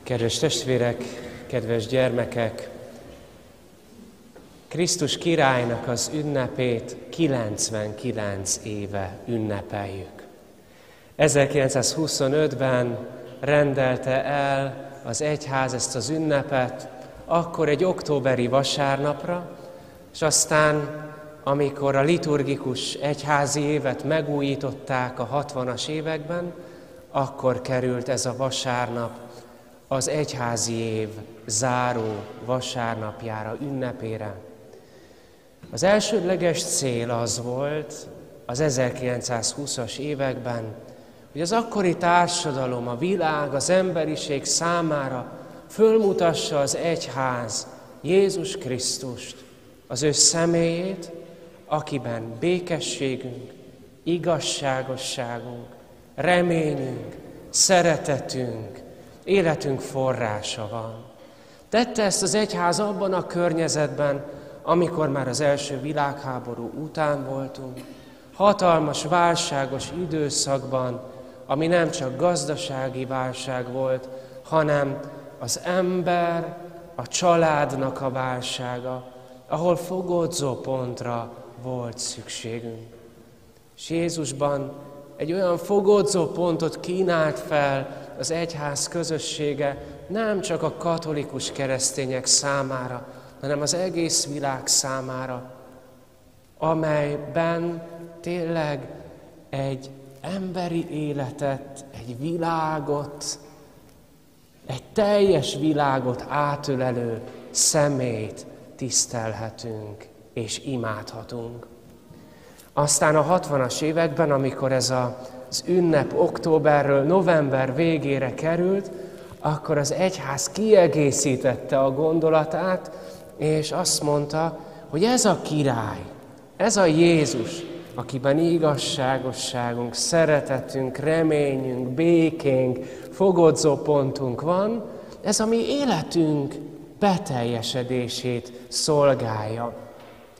Kedves testvérek, kedves gyermekek! Krisztus királynak az ünnepét 99 éve ünnepeljük. 1925-ben rendelte el az egyház ezt az ünnepet, akkor egy októberi vasárnapra, és aztán, amikor a liturgikus egyházi évet megújították a 60-as években, akkor került ez a vasárnap az egyházi év záró vasárnapjára, ünnepére. Az elsődleges cél az volt az 1920-as években, hogy az akkori társadalom, a világ, az emberiség számára fölmutassa az egyház Jézus Krisztust, az ő személyét, akiben békességünk, igazságosságunk, reményünk, szeretetünk, életünk forrása van. Tette ezt az egyház abban a környezetben, amikor már az első világháború után voltunk, hatalmas, válságos időszakban, ami nem csak gazdasági válság volt, hanem az ember, a családnak a válsága, ahol fogodzó pontra volt szükségünk. És Jézusban egy olyan fogodzó pontot kínált fel az egyház közössége, nem csak a katolikus keresztények számára, hanem az egész világ számára, amelyben tényleg egy emberi életet, egy világot, egy teljes világot átölelő személyt tisztelhetünk és imádhatunk. Aztán a 60-as években, amikor ez az ünnep októberről november végére került, akkor az egyház kiegészítette a gondolatát, és azt mondta, hogy ez a király, ez a Jézus, akiben igazságosságunk, szeretetünk, reményünk, békénk, fogodzó pontunk van, ez a mi életünk beteljesedését szolgálja.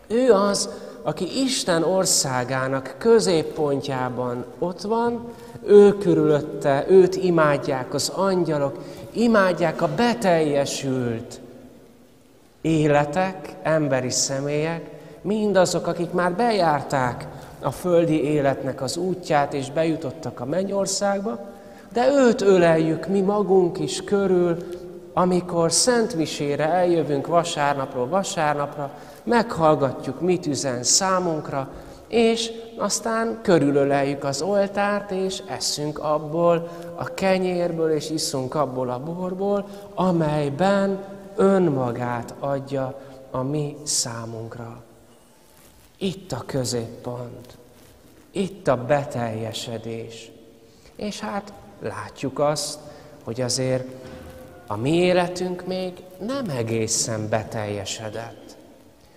Ő az, aki Isten országának középpontjában ott van, ő körülötte, őt imádják az angyalok, imádják a beteljesült életek, emberi személyek, mindazok, akik már bejárták a földi életnek az útját, és bejutottak a mennyországba, de őt öleljük mi magunk is körül, amikor szentmisére eljövünk vasárnapról vasárnapra, meghallgatjuk, mit üzen számunkra, és aztán körülöleljük az oltárt, és eszünk abból a kenyérből, és iszunk abból a borból, amelyben önmagát adja a mi számunkra. Itt a középpont, itt a beteljesedés. És hát látjuk azt, hogy azért a mi életünk még nem egészen beteljesedett.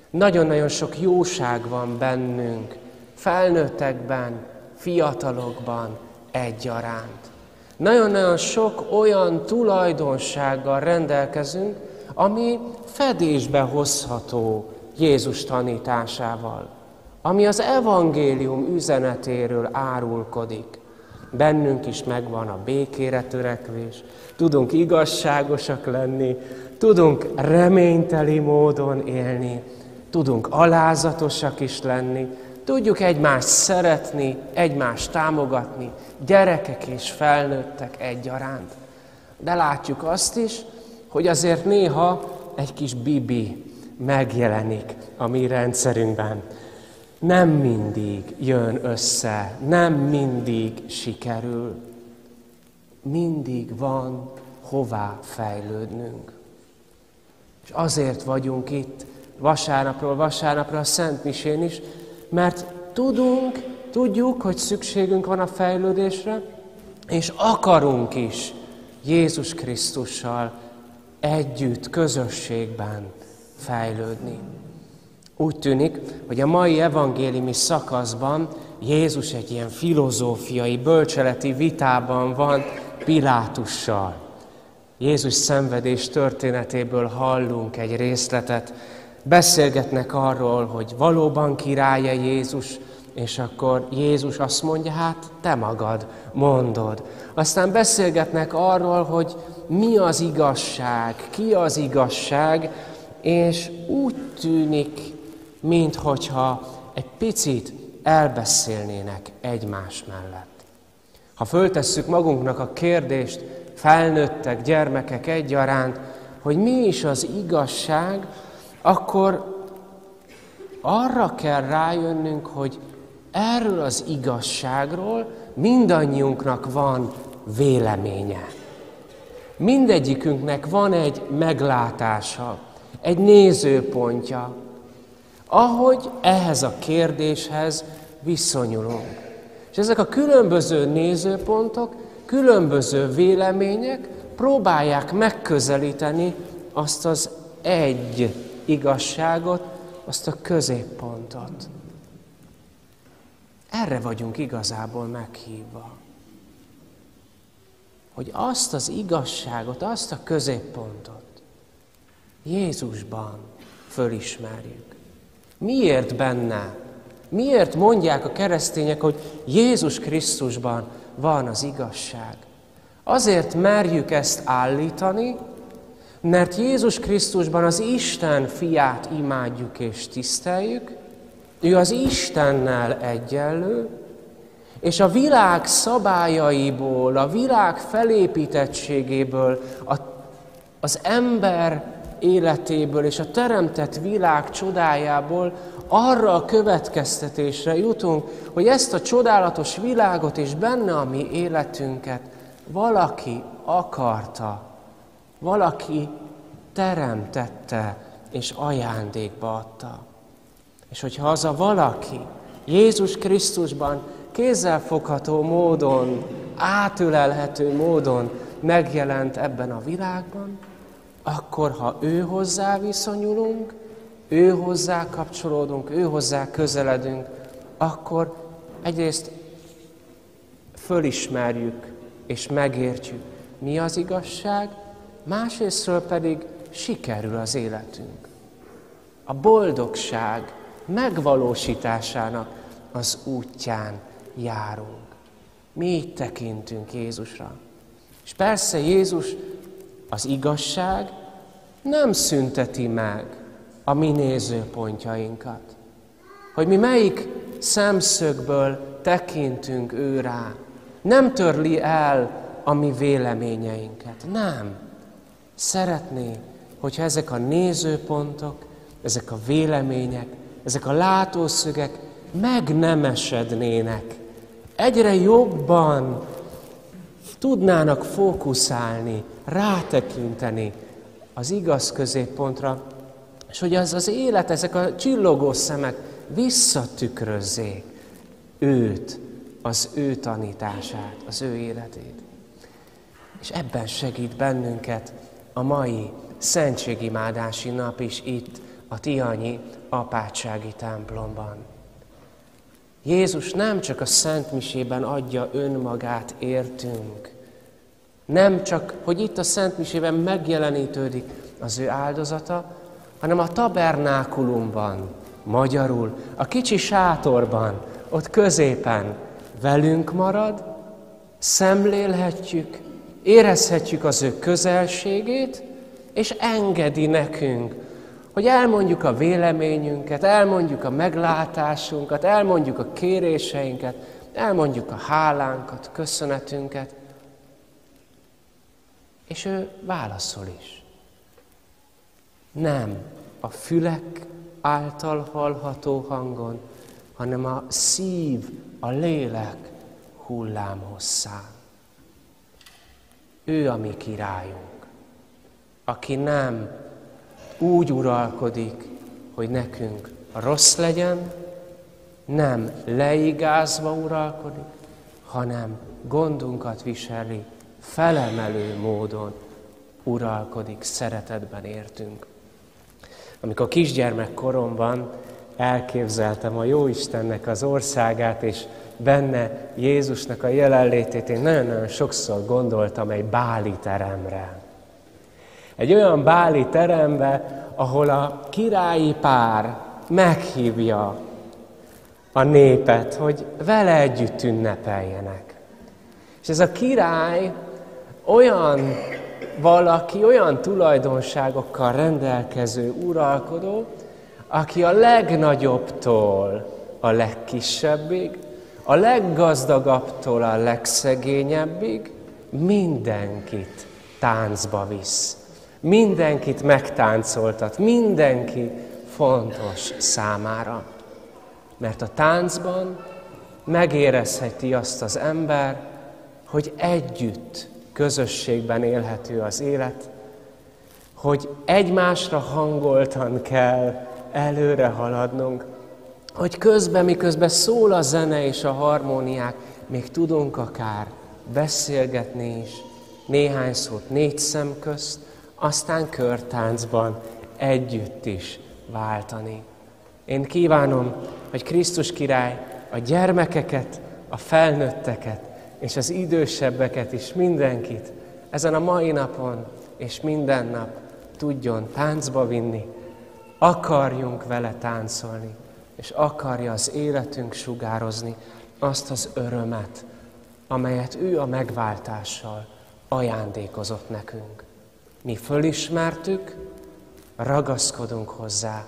Nagyon-nagyon sok jóság van bennünk, felnőttekben, fiatalokban egyaránt. Nagyon-nagyon sok olyan tulajdonsággal rendelkezünk, ami fedésbe hozható Jézus tanításával, ami az evangélium üzenetéről árulkodik. Bennünk is megvan a békére törekvés, tudunk igazságosak lenni, tudunk reményteli módon élni, tudunk alázatosak is lenni, tudjuk egymást szeretni, egymást támogatni, gyerekek és felnőttek egyaránt. De látjuk azt is, hogy azért néha egy kis bibi megjelenik a mi rendszerünkben. Nem mindig jön össze, nem mindig sikerül. Mindig van hová fejlődnünk. És azért vagyunk itt vasárnapról vasárnapra a Szentmisén is, mert tudjuk, hogy szükségünk van a fejlődésre, és akarunk is Jézus Krisztussal együtt, közösségben fejlődni. Úgy tűnik, hogy a mai evangéliumi szakaszban Jézus egy ilyen filozófiai, bölcseleti vitában van Pilátussal. Jézus szenvedés történetéből hallunk egy részletet. Beszélgetnek arról, hogy valóban király-e Jézus, és akkor Jézus azt mondja, hát te magad mondod. Aztán beszélgetnek arról, hogy mi az igazság, ki az igazság, és úgy tűnik, minthogyha egy picit elbeszélnének egymás mellett. Ha föltesszük magunknak a kérdést, felnőttek, gyermekek egyaránt, hogy mi is az igazság, akkor arra kell rájönnünk, hogy erről az igazságról mindannyiunknak van véleménye. Mindegyikünknek van egy meglátása, egy nézőpontja, ahogy ehhez a kérdéshez viszonyulunk. És ezek a különböző nézőpontok, különböző vélemények próbálják megközelíteni azt az egy igazságot, azt a középpontot. Erre vagyunk igazából meghívva. Hogy azt az igazságot, azt a középpontot Jézusban fölismerjük. Miért benne? Miért mondják a keresztények, hogy Jézus Krisztusban van az igazság? Azért merjük ezt állítani, mert Jézus Krisztusban az Isten fiát imádjuk és tiszteljük, ő az Istennel egyenlő, és a világ szabályaiból, a világ felépítettségéből, az ember életéből és a teremtett világ csodájából arra a következtetésre jutunk, hogy ezt a csodálatos világot és benne a mi életünket valaki akarta, valaki teremtette és ajándékba adta. És hogyha az a valaki Jézus Krisztusban kézzelfogható módon, átölelhető módon megjelent ebben a világban, akkor ha ő hozzá viszonyulunk, ő hozzá kapcsolódunk, ő hozzá közeledünk, akkor egyrészt fölismerjük és megértjük, mi az igazság, másrésztről pedig sikerül az életünk. A boldogság megvalósításának az útján járunk. Mi így tekintünk Jézusra. És persze Jézus, az igazság nem szünteti meg a mi nézőpontjainkat. Hogy mi melyik szemszögből tekintünk ő rá. Nem törli el a mi véleményeinket. Nem. Szeretné, hogyha ezek a nézőpontok, ezek a vélemények, ezek a látószögek megnemesednének. Egyre jobban tudnának fókuszálni, rátekinteni az igaz középpontra, és hogy az élet, ezek a csillogó szemek visszatükrözzék őt, az ő tanítását, az ő életét. És ebben segít bennünket a mai szentségimádási nap is itt, a tihanyi apátsági templomban. Jézus nem csak a szentmisében adja önmagát értünk, nem csak, hogy itt a szentmisében megjelenítődik az ő áldozata, hanem a tabernákulumban, magyarul, a kicsi sátorban, ott középen velünk marad, szemlélhetjük, érezhetjük az ő közelségét, és engedi nekünk, hogy elmondjuk a véleményünket, elmondjuk a meglátásunkat, elmondjuk a kéréseinket, elmondjuk a hálánkat, köszönetünket, és ő válaszol is. Nem a fülek által hallható hangon, hanem a szív, a lélek hullámhosszán. Ő a mi királyunk, aki nem úgy uralkodik, hogy nekünk rossz legyen, nem leigázva uralkodik, hanem gondunkat viseli, felemelő módon uralkodik, szeretetben értünk. Amikor kisgyermek koromban elképzeltem a Jóistennek az országát, és benne Jézusnak a jelenlétét, én nagyon-nagyon sokszor gondoltam egy báli teremre. Egy olyan báli terembe, ahol a királyi pár meghívja a népet, hogy vele együtt ünnepeljenek. És ez a király olyan valaki, olyan tulajdonságokkal rendelkező uralkodó, aki a legnagyobbtól a legkisebbig, a leggazdagabbtól a legszegényebbig mindenkit táncba visz. Mindenkit megtáncoltat, mindenki fontos számára. Mert a táncban megérezheti azt az ember, hogy együtt, közösségben élhető az élet, hogy egymásra hangoltan kell előre haladnunk, hogy közben, miközben szól a zene és a harmóniák, még tudunk akár beszélgetni is, néhány szót négy szem közt, aztán körtáncban együtt is váltani. Én kívánom, hogy Krisztus király a gyermekeket, a felnőtteket és az idősebbeket is, mindenkit ezen a mai napon és minden nap tudjon táncba vinni, akarjunk vele táncolni, és akarja az életünk sugározni azt az örömet, amelyet ő a megváltással ajándékozott nekünk. Mi fölismertük, ragaszkodunk hozzá,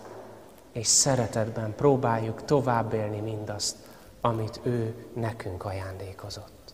és szeretetben próbáljuk tovább élni mindazt, amit ő nekünk ajándékozott.